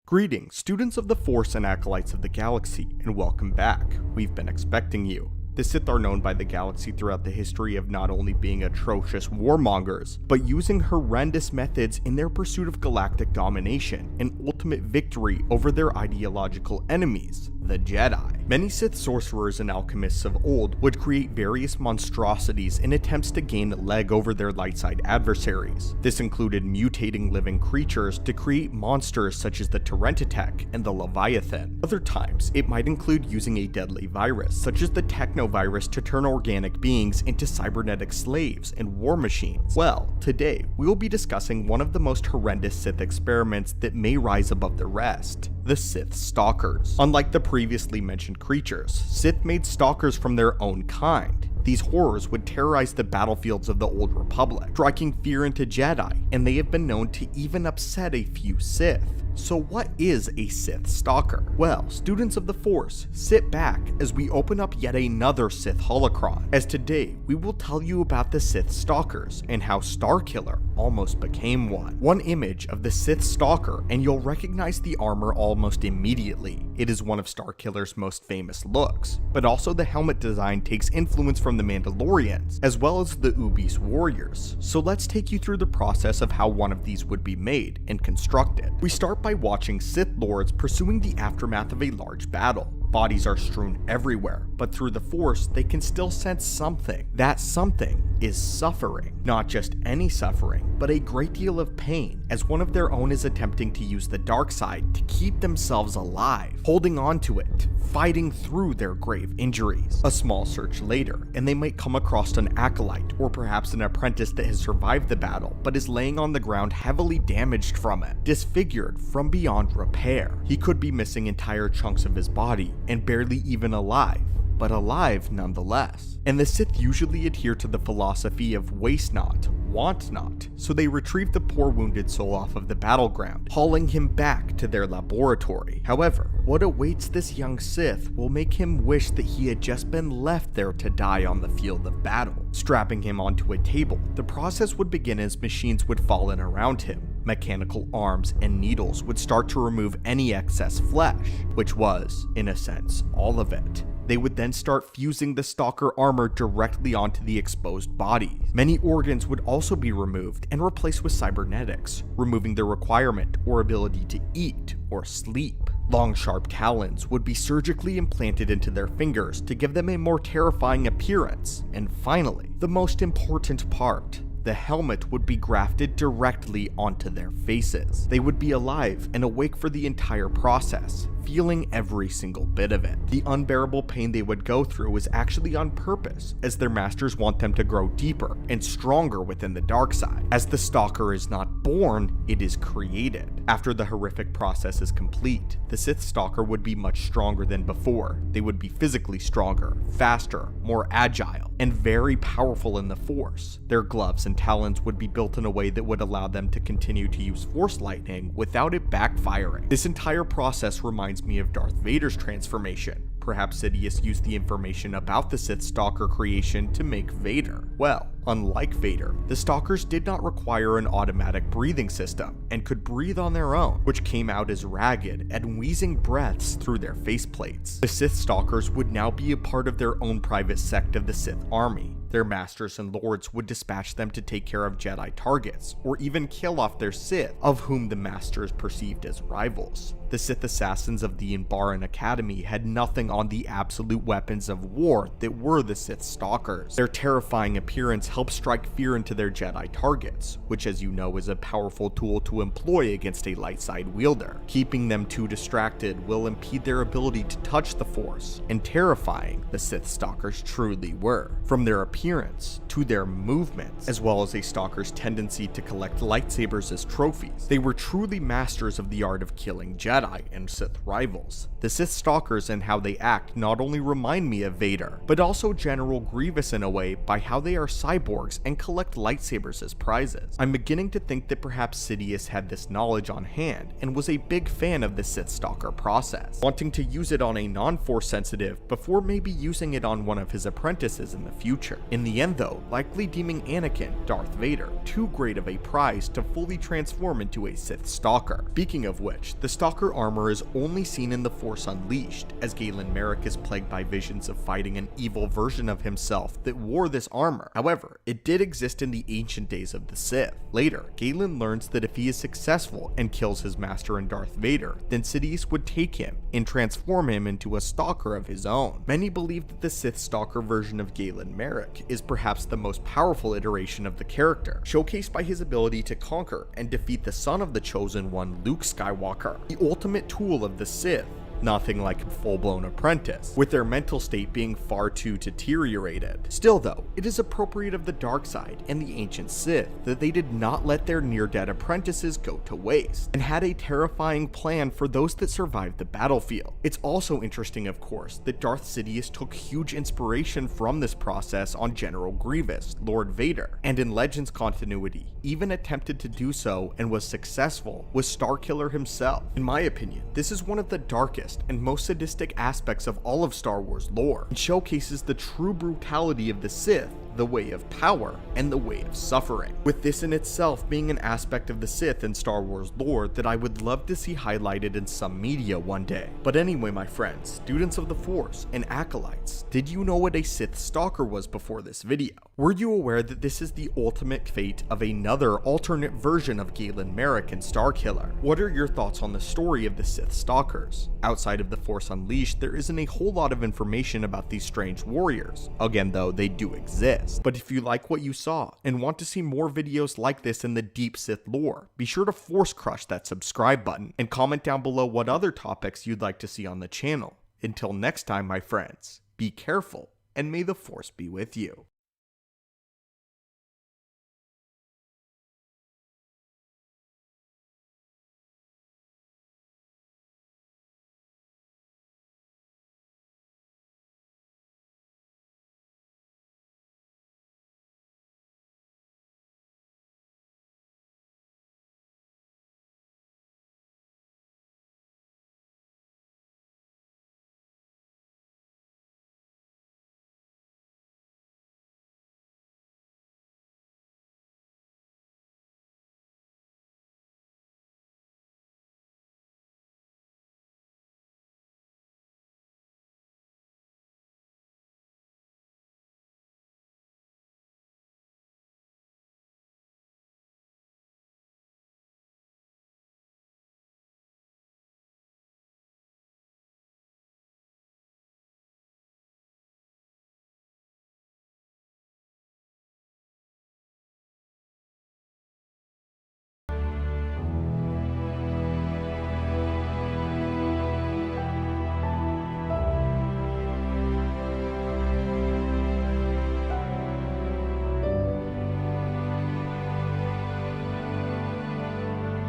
Greetings, students of the Force and acolytes of the galaxy, and welcome back. We've been expecting you. The Sith are known by the galaxy throughout the history of not only being atrocious warmongers, but using horrendous methods in their pursuit of galactic domination and ultimate victory over their ideological enemies, the Jedi. Many Sith sorcerers and alchemists of old would create various monstrosities in attempts to gain a leg over their light side adversaries. This included mutating living creatures to create monsters such as the Terminus and the Leviathan. Other times, it might include using a deadly virus, such as the Technovirus, to turn organic beings into cybernetic slaves and war machines. Well, today, we will be discussing one of the most horrendous Sith experiments that may rise above the rest: the Sith Stalkers. Unlike the previously mentioned creatures, Sith made Stalkers from their own kind. These horrors would terrorize the battlefields of the Old Republic, striking fear into Jedi, and they have been known to even upset a few Sith. So what is a Sith Stalker? Well, students of the Force, sit back as we open up yet another Sith holocron, as today we will tell you about the Sith Stalkers and how Starkiller almost became one. One image of the Sith Stalker and you'll recognize the armor almost immediately. It is one of Starkiller's most famous looks, but also the helmet design takes influence from the Mandalorians, as well as the Ubi's warriors. So let's take you through the process of how one of these would be made and constructed. We start by watching Sith Lords pursuing the aftermath of a large battle. Bodies are strewn everywhere, but through the Force, they can still sense something. That something is suffering. Not just any suffering, but a great deal of pain, as one of their own is attempting to use the dark side to keep themselves alive, holding on to it, fighting through their grave injuries. A small search later, and they might come across an acolyte, or perhaps an apprentice that has survived the battle, but is laying on the ground heavily damaged from it, disfigured from beyond repair. He could be missing entire chunks of his body, and barely even alive, but alive nonetheless. And the Sith usually adhere to the philosophy of waste not, want not, so they retrieve the poor wounded soul off of the battleground, hauling him back to their laboratory. However, what awaits this young Sith will make him wish that he had just been left there to die on the field of battle. Strapping him onto a table, the process would begin as machines would fall in around him. Mechanical arms and needles would start to remove any excess flesh, which was, in a sense, all of it. They would then start fusing the Stalker armor directly onto the exposed body. Many organs would also be removed and replaced with cybernetics, removing their requirement or ability to eat or sleep. Long sharp talons would be surgically implanted into their fingers to give them a more terrifying appearance. And finally, the most important part: the helmet would be grafted directly onto their faces. They would be alive and awake for the entire process, feeling every single bit of it. The unbearable pain they would go through is actually on purpose, as their masters want them to grow deeper and stronger within the dark side. As the Stalker is not born, it is created. After the horrific process is complete, the Sith Stalker would be much stronger than before. They would be physically stronger, faster, more agile, and very powerful in the Force. Their gloves and talons would be built in a way that would allow them to continue to use Force lightning without it backfiring. This entire process reminds me of Darth Vader's transformation. Perhaps Sidious used the information about the Sith Stalker creation to make Vader. Well, unlike Vader, the Stalkers did not require an automatic breathing system and could breathe on their own, which came out as ragged and wheezing breaths through their faceplates. The Sith Stalkers would now be a part of their own private sect of the Sith army. Their masters and lords would dispatch them to take care of Jedi targets, or even kill off their Sith, of whom the masters perceived as rivals. The Sith assassins of the Inbaran Academy had nothing on the absolute weapons of war that were the Sith Stalkers. Their terrifying appearance helped strike fear into their Jedi targets, which, as you know, is a powerful tool to employ against a light side wielder. Keeping them too distracted will impede their ability to touch the Force, and terrifying the Sith Stalkers truly were. From their appearance to their movements, as well as a Stalker's tendency to collect lightsabers as trophies, they were truly masters of the art of killing Jedi and Sith rivals. The Sith Stalkers and how they act not only remind me of Vader, but also General Grievous in a way by how they are cyborgs cyborgs and collect lightsabers as prizes. I'm beginning to think that perhaps Sidious had this knowledge on hand and was a big fan of the Sith Stalker process, wanting to use it on a non-Force sensitive before maybe using it on one of his apprentices in the future. In the end though, likely deeming Anakin, Darth Vader, too great of a prize to fully transform into a Sith Stalker. Speaking of which, the Stalker armor is only seen in The Force Unleashed, as Galen Marek is plagued by visions of fighting an evil version of himself that wore this armor. However, it did exist in the ancient days of the Sith. Later, Galen learns that if he is successful and kills his master and Darth Vader, then Sidious would take him and transform him into a Stalker of his own. Many believe that the Sith Stalker version of Galen Marek is perhaps the most powerful iteration of the character, showcased by his ability to conquer and defeat the son of the Chosen One, Luke Skywalker, the ultimate tool of the Sith. Nothing like a full-blown apprentice, with their mental state being far too deteriorated. Still though, it is appropriate of the dark side and the ancient Sith that they did not let their near-dead apprentices go to waste, and had a terrifying plan for those that survived the battlefield. It's also interesting, of course, that Darth Sidious took huge inspiration from this process on General Grievous, Lord Vader, and in Legends continuity, even attempted to do so and was successful with Starkiller himself. In my opinion, this is one of the darkest and most sadistic aspects of all of Star Wars lore, and showcases the true brutality of the Sith, the way of power, and the way of suffering, with this in itself being an aspect of the Sith in Star Wars lore that I would love to see highlighted in some media one day. But anyway, my friends, students of the Force and acolytes, did you know what a Sith Stalker was before this video? Were you aware that this is the ultimate fate of another alternate version of Galen Marek and Starkiller? What are your thoughts on the story of the Sith Stalkers? Outside of The Force Unleashed, there isn't a whole lot of information about these strange warriors. Again though, they do exist. But if you like what you saw and want to see more videos like this in the deep Sith lore, be sure to force crush that subscribe button and comment down below what other topics you'd like to see on the channel. Until next time, my friends, be careful and may the Force be with you.